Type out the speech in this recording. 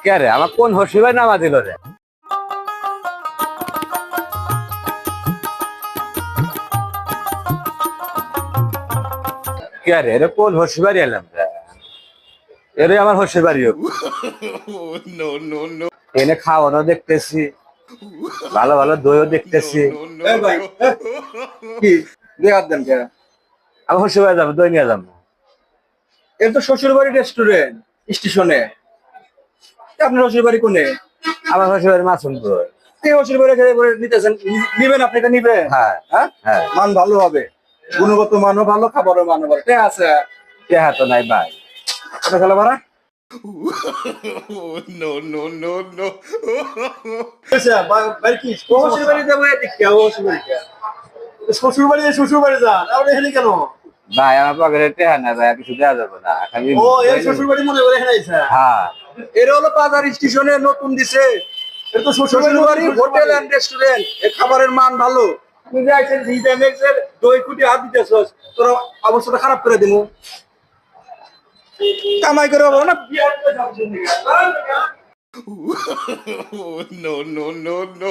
কে রে আমার কোন হসিবাই নামা দিল রে? কে রে এরে কোন হসিবাড়ি এলাম রে? এরে আমার হসির বাড়ি হোক। no, no, no, এনে খাওয়ানো দেখতেছি, ভালো ভালো দইও দেখতেছি। no, no, এই ভাই, no. কি দেখার দেন কে? আমার হসির বাড়ি যাবো, দই নিয়ে যাবো। এর তো শ্বশুর বাড়ি রেস্টুরেন্ট স্টেশনে। আপনার শ্বশুর বাড়ি কোনে? আমার হসির বাড়ি মাসুমপুর। এই শ্বশুর বাড়ি খেয়ে করে নিতেছেন, নিবেন আপনি এটা নিবেন? হ্যাঁ হ্যাঁ হ্যাঁ, মান ভালো হবে, গুণগত মানও ভালো, খাবারও মানও ভালো, ঠিক আছে? কে হাতো নাই ভাই। কত খেলা ভাড়া? No, no, no, no. আচ্ছা, বাড়ি কি শ্বশুর বাড়ি যাবো? এদিকে শ্বশুর বাড়ি কে? শ্বশুর বাড়ি শ্বশুর বাড়ি যান, আপনি এখানে কেন? ভাই আমার পকেটে টেহা নাই ভাই, কিছু দেওয়া যাবে না খালি। ও এই শ্বশুর বাড়ি মনে করে এখানে আইসা? হ্যাঁ এর হলো বাজার স্টেশনে নতুন দিছে। এর তো শ্বশুর বাড়ি হোটেল এন্ড রেস্টুরেন্ট, এর খাবারের মান ভালো। তুমি যে আইছেন ডিজাইনের দই কুটি হাত দিতেছস, তোর অবস্থাটা খারাপ করে দিমু। কামাই করে হবো না। No, no, no, no.